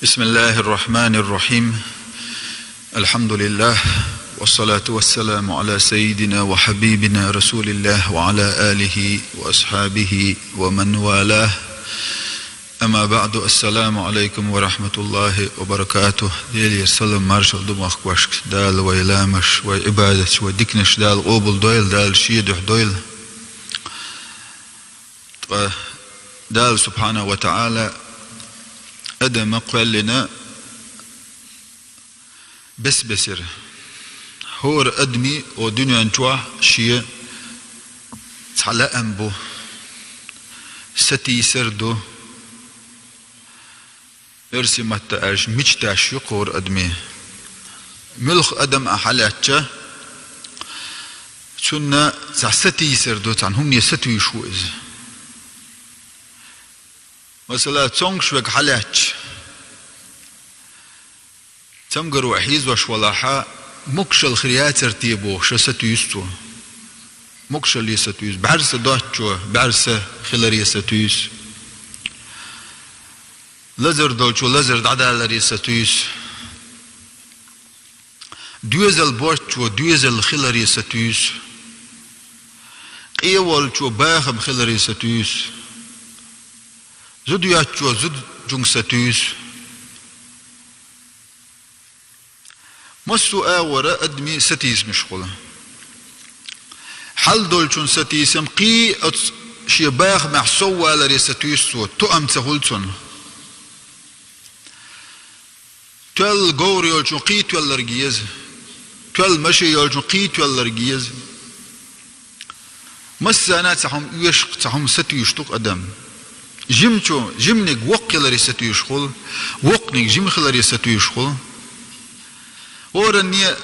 بسم الله الرحمن الرحيم. الحمد لله والصلاة والسلام على سيدنا وحبيبنا رسول الله وعلى آله وأصحابه ومن والاه. أما بعد، السلام عليكم ورحمة الله وبركاته. ديلي السلام مارشال دماغ وشك دال ويلامش وعبادة ودكنش دال قوبل دويل دال شيدح دويل دال سبحانه وتعالى أدم قال لنا بسر هور أدمي ودنيا انتوا شيء تعالى أنبو ستي سردو ارسي متاش مجتاش يقور أدمي ملخ أدم أحلاتش سنة ستي سردو تان هم يستو يشوز مثلا تونغ شوك حلاتش تمقر وحيز وشولاحا مكش الخريات ترتيبو شستو يستو مكش اللي ستو يس بعرس دواتشو بعرس خلري ستو يس لزر دولشو لزر دعدالري ستو يس دويزل بوشو دويزل خلري ستو يس قيوالشو باخم خلري ستو يس زود ياتشو زود جونغ ستويس مسو آورا أدمي ستيس مشغولة حل دولشون ستيسم قي شيباخ محسوة لري ستويسو تؤم تهولتون تول غوري يولشون قي تول لرقيز تول مشي يولشون قي تول لرقيز مسانا تحهم يشق تحهم ستويشتوك أدم جمنك وقلري ستو يشغل وقنك جم خلري ستو يشغل ورني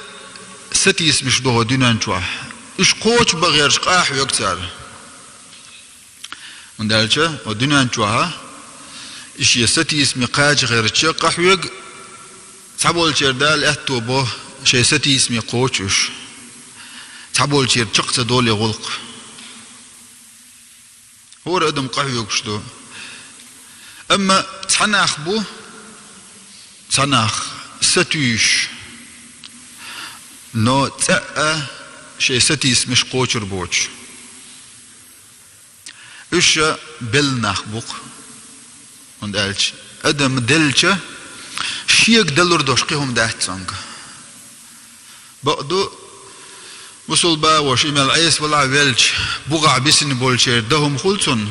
ستيس مش دوه دينان شوح إيش قوش بغير شقاح ويكتر من دالشة ودينان شوها إيش يستيس مقاج غير شقاح ويك تعبول شير دال أهتو به شيء ستيس مقوش تعبول شير شقت دول غلق هو ردم قحوي وكشدو أما تناخ بو تناخ ستيش نو تأ شيء ستيس مش قوشر بوش إيش بلناخ بوك وندالش أدم دلش شيك دلور دوشقيهم داهتسانك بقدو وصل با وش إمال عيس ولا عبالش بوغع بسن بولشير دهم خلصن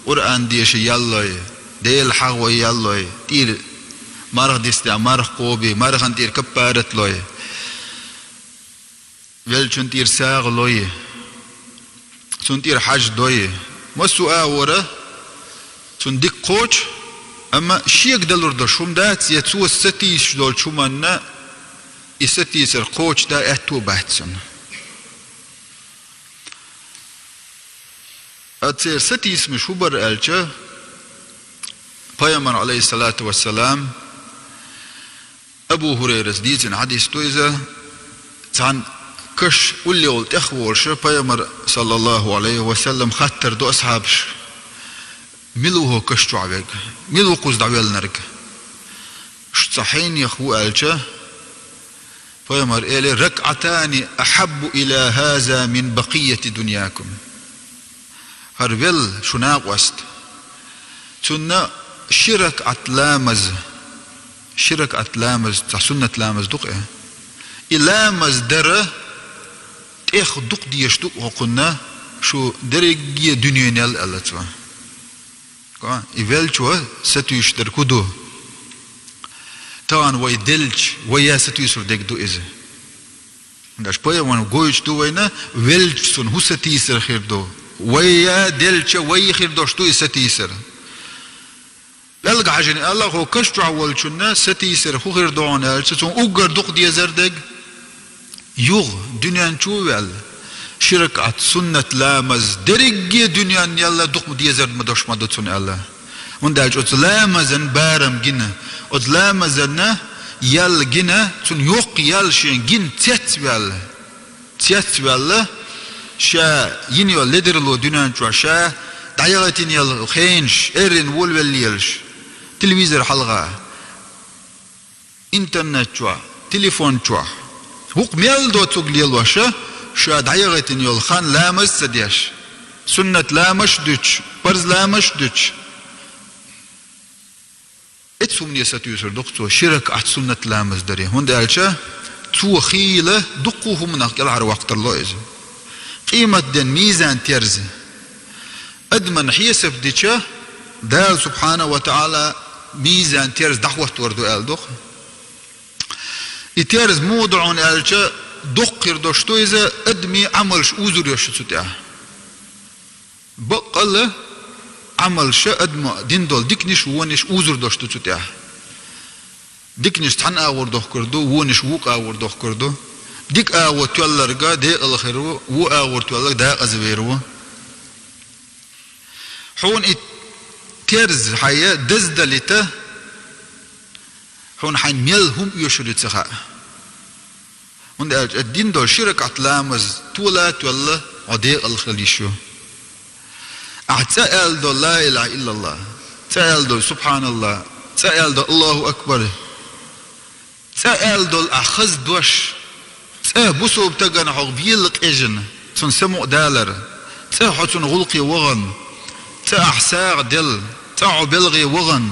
قرآن ديش يالله ديل حغوي يالله تير مارخ ديستع مارخ قوبي مارخ انتير كبارت لوي ويلشن تير ساغ لوي سن تير حاج دوي مسو آورا سن ديك قوش أما شيك دلور دشوم دات يتسو ستيش دول شومنا يستيس القوش دا اهتو بحثسن أتصير ستيس مشوبر ألشة پیامبر عليه الصلاة والسلام أبو هريرة ديزن حديث تويزة عن كش واللي قلت أخورش پیامبر صلى الله عليه وسلم خطر دو أصحابش ملوه كش تعبك ملو قوز دعوال نرك صحين يخو ألشة پیامبر إلي ركعتان أحب إلى هذا من بقية دنياكم هرول شناق وست سنة شرك أتلامز تحسنة تلامز دقة إلامز در تأخ دق ديش دق وقلنا شو درجية دنيا نال الله توا كمان إيفال شو ستويش در كدو طبعا ويدلج ويا ستويش ردك دو إذا داش بيا وان جويش دو وينا ولج سن هو ستيس خير دو ويا دلش ويا خير دوش دو ستيسر لالق عجني الله هو كشتو عوال شنا ستيسر هو غير دوان الستون اوغر دوق دي زردق يوغ دنيا نشوال شركة سنة لامز درجة دنيا يلا دوق دي زرد مدوش مدوتون الله من داج لامزن بارم جنا لامزن يال جنا تون يوق يال شين جن تيت شا ينيو لدرلو دنيا نشوا شا دعياتين يال خينش إرن ولوليلش تلفزيون حلقة انترنت شوا تليفون شوا هوق ميل دو تقليل وشا شاد عيغتن يول خان لامس سديش سنة لامش دوش برز لامش دوش اتسومني ستيوسر دقتو شرك احت سنة لامس دري هند الشا تو خيلة دقوهم نقل على وقت الله إذا قيمة دين ميزان تيرز أدمن حيسف ديشا دال سبحانه وتعالى ميزان تيرز دعوة توردو آل دق يتيرز موضعون آلشا دق يردوشتو إذا أدمي عملش أوزر يشتو تياه بقل عمل شا أدم دين دول ديكنش ونش أوزر دوشتو تياه ديكنش تحن آور دوخ كردو ونش ووق آور دوخ كردو ديك آور تولرقا دي الخيرو و آور تولرق دا أزويرو حون تيرز حيا دزدلتا حون حين ميلهم يشري تسخاء هون الدين دول شرك أطلامز تولا تولا ودي الخليشو أعتقل دول لا إله إلا الله تقل دول سبحان الله تقل دول الله أكبر تقل دول أخذ دوش بوسو بتغن حق بيلق إجن تن سمو دالر حتن غلقي وغن أحساق دل بلغي وغن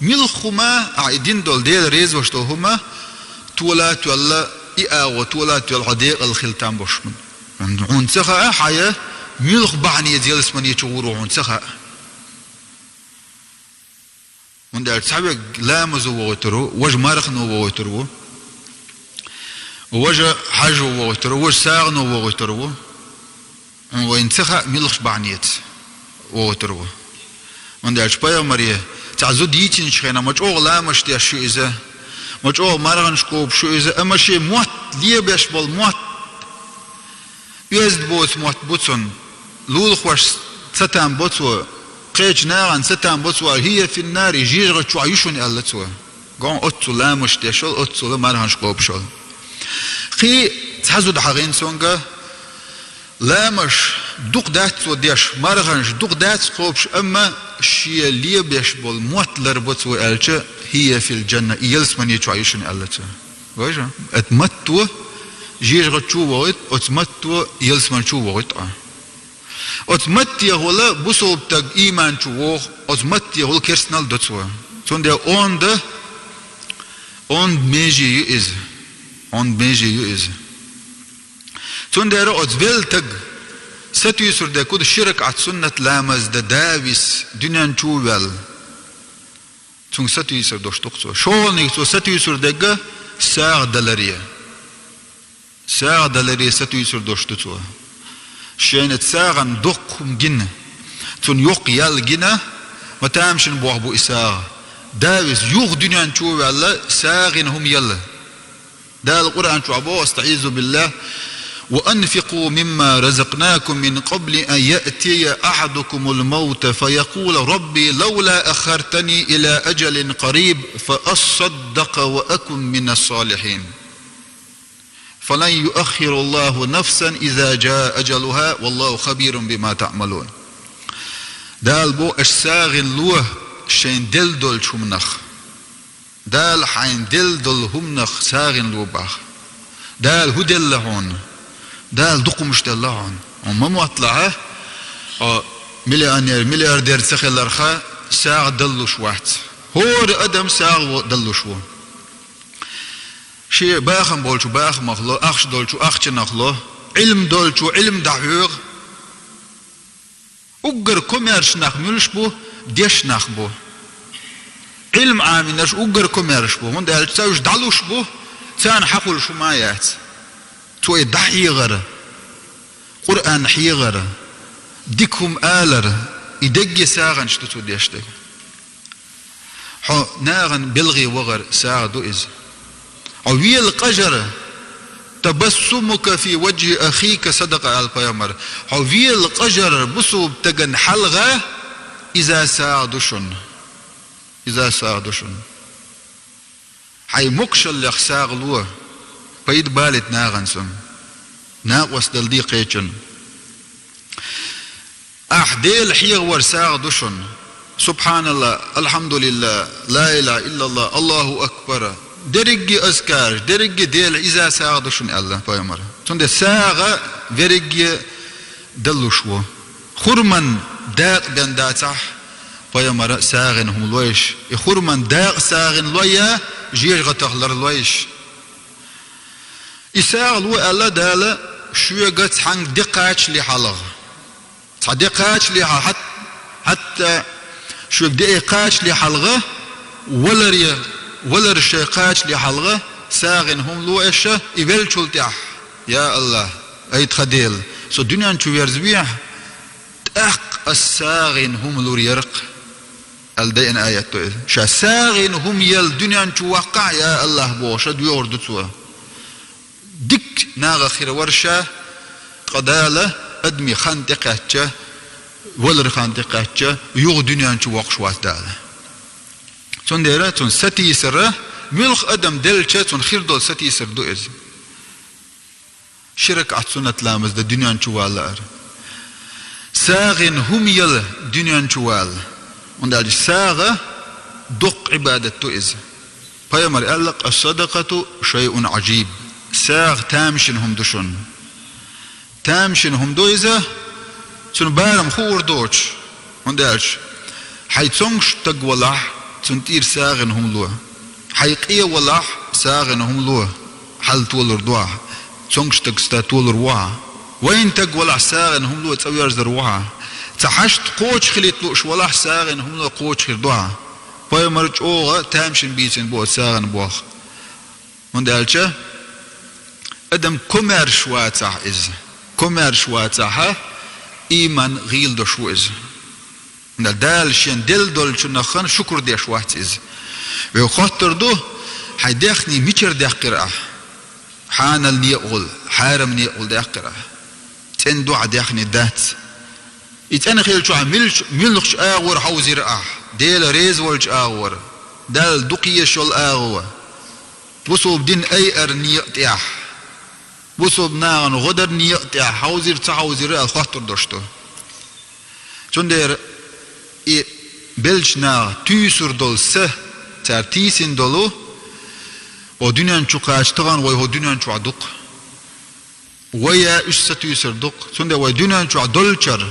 ملخما عيدين دول ديل ريز وشتوهما تولا تولا إياغو تولا تولا عديق الخلطان بوشمن عون سخاء حياة ملخ بعني ديال اسمني تشورو عون سخاء من دار تسابق لامزو وغترو وج مارخنو وغترو وج حاجو وغترو وج ساغنو وغترو وين سخاء ملخش بعنيت وغترو من دار شبايا مريه تعزو ديتين شخينا مجعو لامش دي شو إذا مجعو مارغن شكوب شو إذا أما شي موت ليه بيش بول موت يزد بوت موت بوتسون لول خوش ستان بوتسو قيج ناغن ستان بوتسو هي في النار يجيغ شو عيشون ألتسو قون أتسو لامش دي شول أتسو مارغن شكوب شول خي تحزو دحغين سونغا لامش دوق دات وديش مارغنش دوق دات قوبش أما شيء ليه بيش بول موت لربط وقالش هي في الجنة يلس من يتعيشن قالت وجه اتمتوا جيش غتشو وقت اتمتوا يلس من شو وقت اتمتيا هولا بوسو بتاع إيمان شو اتمتيا هول كيرسنال دتسوا تون ده on ميجي يز on ميجي يز تون ده اتفيل تج ستيسر ده كود شرك عت سنة لامز ده داويس دنيا شوال تون ستيسر دوش تقصو شو نيكسو ستيسر ده ساعة دلارية ستيسر دوش تقصو شينت ساعة دقهم جنة تون يوق يال جنة ما تامشن بوحبو إساعة داويس يوغ دنيا شوال ساعين هم يلا ده القرآن شعبو استعيذوا بالله وأنفقوا مما رزقناكم من قبل أن يأتي أحدكم الموت فيقول ربي لولا أخرتني إلى أجل قريب فأصدق وأكن من الصالحين فلن يؤخر الله نفسا إذا جاء أجلها والله خبير بما تعملون دال بو الساغن لوه شين دل دول شمنخ دال حين دل دل همنخ ساغن لو باخ دال هدل لهون دال دقو مش دلعون وما مطلعه ملياردير سخيل الرخاء ساعة دلوش واحد هو أدم ساعة دلوش و شيء باخم بولشو باخ مخلو أخش دولشو أخش نخلو علم دولشو علم دعوغ أقر كوميرش نخملش بو ديش نخبو علم عامنش أقر كوميرش بو من دال تساوش دلوش بو تسان حقول شو مايات توي دحيغر قرآن حيغر ديكهم آلر يدقي ساغن شتو ديشتك حو ناغن بلغي وغر ساعدو إز عويل قجر تبسمك في وجه أخيك صدق على البيامر عويل قجر بصو بتغن حلغة إذا ساعدوشن حي مكشل يخساغلوه بيد بالت ناغنسم ناقوس دلدي قيتشن أحديل حيغ ورساغ دشن سبحان الله الحمد لله لا إله إلا الله الله أكبر derigi askar derigi del iza sağdı şun Allah peygamber sonde sağa verigi daluşwo khurman daq dan datah peygamber sağın humloish khurman daq sağın loya jiy gataqlar loish isağlu Allah dala şuya gat hang diqach li halaq صديقاش لي حتى شو دقيقاش لي حلقة ولا رشيقاش لي حلقة ساغن هم لو إيش يبل شلتح يا الله أي تخديل سو الدنيا نشوف يرزبيح تأق الساغن هم لو يرق الدين آيات شا ساغن هم يل الدنيا نشوف وقع يا الله بوش ديور دتوا دك ناغ خير ورشة قدالة أدمي خانتقاتشا ولا خانتقاتشا يوغ دنيا نشو وقشوات دالا تون ديرا تون ستي سرة ملخ أدم دلشا تون خير دول ستي سر دو إز شرك عطسونة لامز دا دنيا نشو والا ساغن هم يل دنيا نشو والا وندالج ساغة دق عبادة تو إز بيامر ألق الصدقة شيء عجيب ساغ تامشن هم دشون تامشن هم دويزة سن بارم خور دوش وندالش حيتونش تقولح سنتير ساغن هم لوه حيقية ولح ساغن هم لوه حل تولر دواه تونش تقستا تولر واه وين تقولح ساغن هم لوه تسوير زروها تحشت قوش خليت لوش ولح ساغن هم لوه قوش خير دواه باي مرج اوغا تامشن بيسن بوه ساغن بوخ وندالش ادم كومير شواتح إز كومير شواتها إيمان غيل دو شويز ندال شين دل دول شنخن شكر دي شوات إز وخاطر دو حيدخني ميشر دي قراءة حانل نيقول حارم نيقول دي قراءة تن دو عدخني دات يتأنا خيل شو ملخش آغور حوزي رأه ديل ريز والج آغور دال دقية شول آغور وصوب دين أي أرنيق تياح بوسوب ناغن غدر نيقتع حوزير تحوزير الخاطر دوشتو چوندر اي بلش ناغ تيسر دول سه تر تيسين دولو و دنيان چو قاشتغان وي هو دنيان چو عدوق ويا اشسا تيسر دوق چوندر وي دنيان چو عدولچر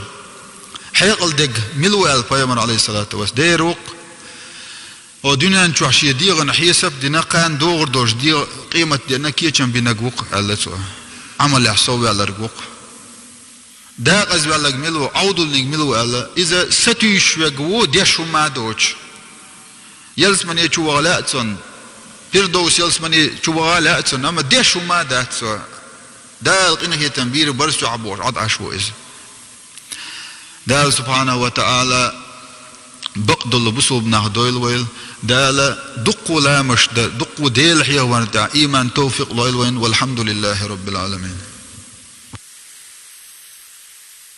حيقل دق ملوال پايمر عليه الصلاة والسلام ديروق و دنيان چو عشي ديغن حيسب دينا قان دوغر دوش ديغ قيمة دينا كيچن بينقوق الله سوى عمل يحصوي على رقوق داق أزوى لك ملو عودل نيك ملو الله إذا ستيش وقو ديشو ما دوش يلس من يچو وغلاتون فردوس يلس من يچو وغلاتون أما ديشو ما داتسو دال قنه يتنبير برسو عبور عد عشو إذ دال سبحانه وتعالى بقدل بصوب نهدويل ويل دال دقوا لا مش دقوا ديل حيوان إيمان توفيق لويل وين والحمد لله رب العالمين.